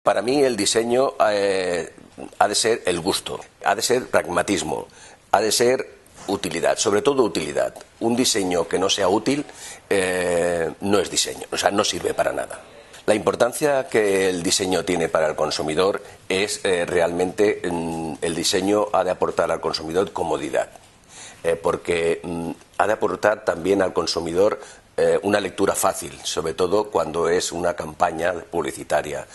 Para mí el diseño ha de ser el gusto, ha de ser pragmatismo, ha de ser utilidad, sobre todo utilidad. Un diseño que no sea útil no es diseño, o sea, no sirve para nada. La importancia que el diseño tiene para el consumidor es realmente el diseño ha de aportar al consumidor comodidad, porque ha de aportar también al consumidor una lectura fácil, sobre todo cuando es una campaña publicitaria.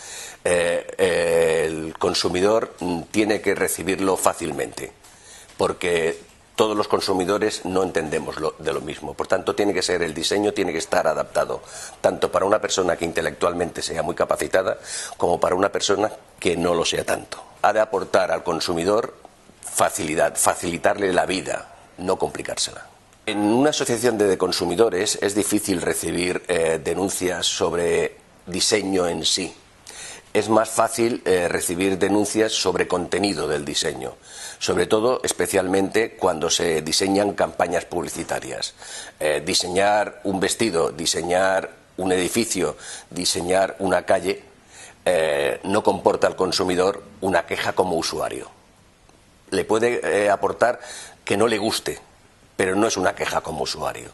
El consumidor tiene que recibirlo fácilmente, porque todos los consumidores no entendemos de lo mismo. Por tanto, el diseño tiene que estar adaptado, tanto para una persona que intelectualmente sea muy capacitada, como para una persona que no lo sea tanto. Ha de aportar al consumidor facilidad, facilitarle la vida, no complicársela. En una asociación de consumidores es difícil recibir denuncias sobre diseño en sí. Es más fácil recibir denuncias sobre contenido del diseño, sobre todo, especialmente cuando se diseñan campañas publicitarias. Diseñar un vestido, diseñar un edificio, diseñar una calle, no comporta al consumidor una queja como usuario. Le puede aportar que no le guste, pero no es una queja como usuario.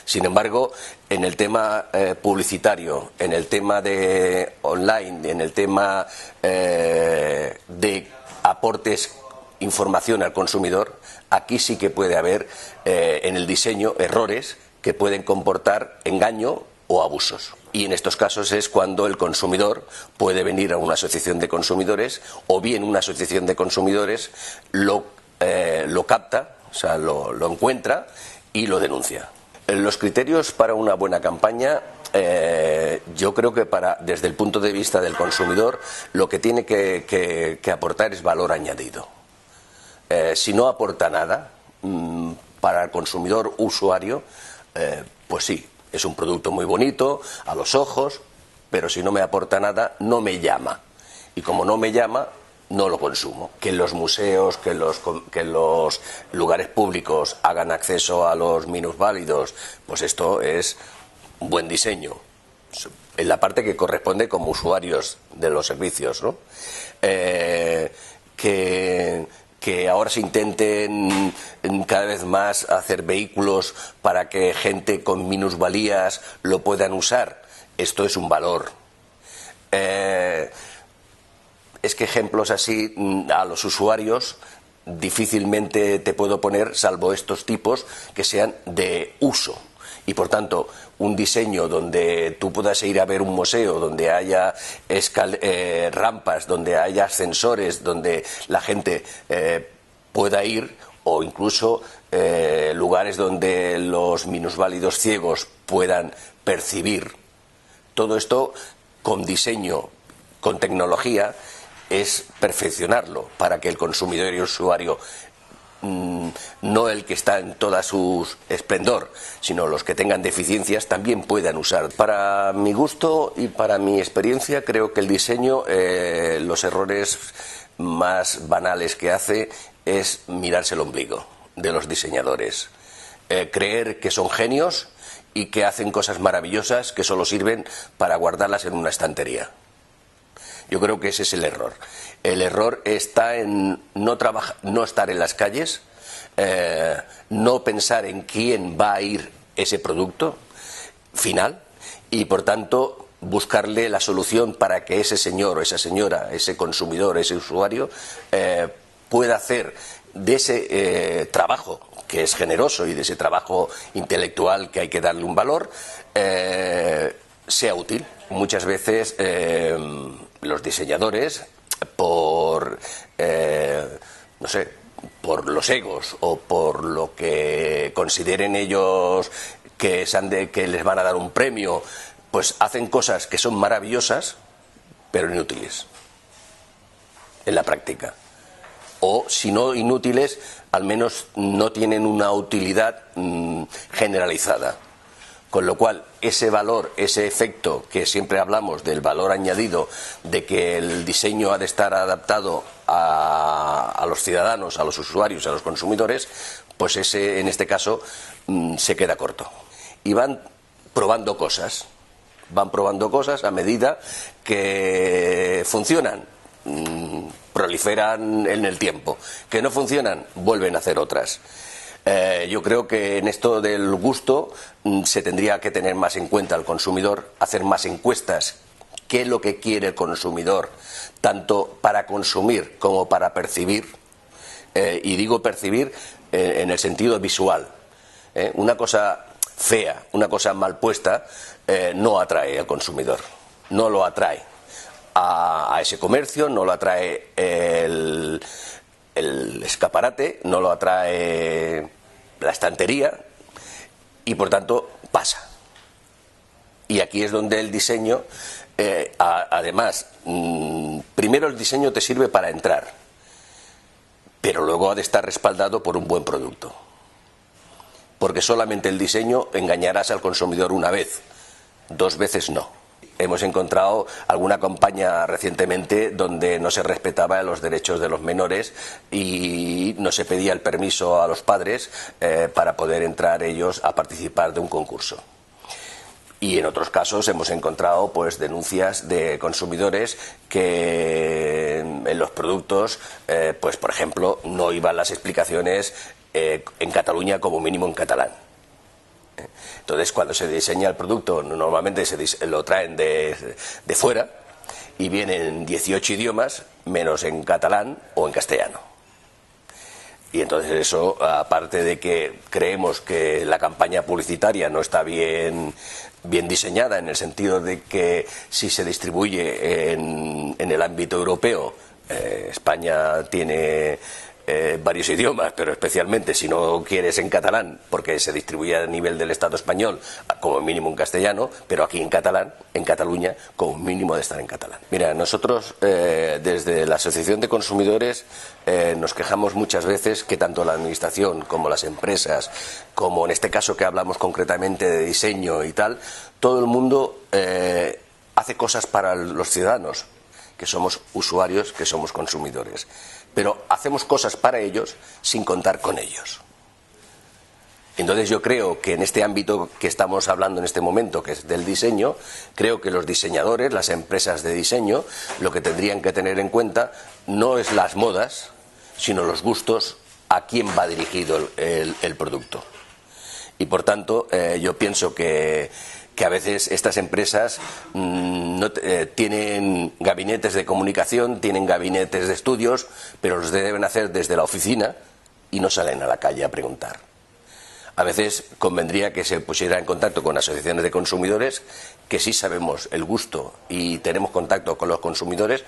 Sin embargo, en el tema publicitario, en el tema de online, en el tema de aportes, información al consumidor, aquí sí que puede haber en el diseño errores que pueden comportar engaño o abusos. Y en estos casos es cuando el consumidor puede venir a una asociación de consumidores, o bien una asociación de consumidores lo capta, o sea, lo encuentra y lo denuncia. Los criterios para una buena campaña, yo creo que desde el punto de vista del consumidor, lo que tiene que aportar es valor añadido. Si no aporta nada para el consumidor usuario, pues sí, es un producto muy bonito a los ojos, pero si no me aporta nada, no me llama. Y como no me llama, no lo consumo. Que los museos, que los lugares públicos hagan acceso a los minusválidos, pues esto es un buen diseño, en la parte que corresponde como usuarios de los servicios, ¿no? Que ahora se intenten cada vez más hacer vehículos para que gente con minusvalías lo puedan usar, esto es un valor. Es que ejemplos así a los usuarios difícilmente te puedo poner, salvo estos tipos que sean de uso. Y por tanto, un diseño donde tú puedas ir a ver un museo, donde haya rampas, donde haya ascensores, donde la gente pueda ir, o incluso lugares donde los minusválidos ciegos puedan percibir. Todo esto con diseño, con tecnología, es perfeccionarlo para que el consumidor y el usuario, no el que está en toda su esplendor, sino los que tengan deficiencias, también puedan usar. Para mi gusto y para mi experiencia, creo que el diseño, los errores más banales que hace es mirarse el ombligo de los diseñadores, creer que son genios y que hacen cosas maravillosas que solo sirven para guardarlas en una estantería. Yo creo que ese es el error. El error está en no estar en las calles, no pensar en quién va a ir ese producto final y, por tanto, buscarle la solución para que ese señor o esa señora, ese consumidor, ese usuario, pueda hacer de ese trabajo, que es generoso, y de ese trabajo intelectual que hay que darle un valor, sea útil. Muchas veces los diseñadores, por no sé, por los egos o por lo que consideren ellos que les van a dar un premio, pues hacen cosas que son maravillosas pero inútiles en la práctica, o si no inútiles, al menos no tienen una utilidad generalizada. Con lo cual, ese valor, ese efecto que siempre hablamos del valor añadido, de que el diseño ha de estar adaptado a los ciudadanos, a los usuarios, a los consumidores, pues ese, en este caso, se queda corto. Y van probando cosas, van probando cosas a medida que funcionan, proliferan en el tiempo, que no funcionan, vuelven a hacer otras. Yo creo que en esto del gusto se tendría que tener más en cuenta al consumidor, hacer más encuestas, qué es lo que quiere el consumidor, tanto para consumir como para percibir, y digo percibir en el sentido visual. Una cosa fea, una cosa mal puesta, no atrae al consumidor, no lo atrae a ese comercio, no lo atrae el escaparate, no lo atrae la estantería, y por tanto pasa. Y aquí es donde el diseño, además, primero el diseño te sirve para entrar, pero luego ha de estar respaldado por un buen producto. Porque solamente el diseño engañarás al consumidor una vez, 2 veces no. Hemos encontrado alguna campaña recientemente donde no se respetaba los derechos de los menores y no se pedía el permiso a los padres para poder entrar ellos a participar de un concurso. Y en otros casos hemos encontrado pues denuncias de consumidores que en los productos, pues por ejemplo, no iban las explicaciones en Cataluña como mínimo en catalán. Entonces, cuando se diseña el producto, normalmente lo traen de fuera y vienen en 18 idiomas, menos en catalán o en castellano. Y entonces eso, aparte de que creemos que la campaña publicitaria no está bien diseñada, en el sentido de que si se distribuye en el ámbito europeo, España tiene varios idiomas, pero especialmente si no quieres en catalán, porque se distribuye a nivel del Estado español como mínimo en castellano, pero aquí en catalán, en Cataluña, como mínimo de estar en catalán. Mira, nosotros desde la Asociación de Consumidores nos quejamos muchas veces que tanto la Administración como las empresas, como en este caso que hablamos concretamente de diseño y tal, todo el mundo hace cosas para los ciudadanos, que somos usuarios, que somos consumidores. Pero hacemos cosas para ellos sin contar con ellos. Entonces yo creo que en este ámbito que estamos hablando en este momento, que es del diseño, creo que los diseñadores, las empresas de diseño, lo que tendrían que tener en cuenta no es las modas, sino los gustos, a quién va dirigido el producto. Y por tanto yo pienso que a veces estas empresas tienen gabinetes de comunicación, tienen gabinetes de estudios, pero los deben hacer desde la oficina y no salen a la calle a preguntar. A veces convendría que se pusiera en contacto con asociaciones de consumidores, que sí sabemos el gusto y tenemos contacto con los consumidores,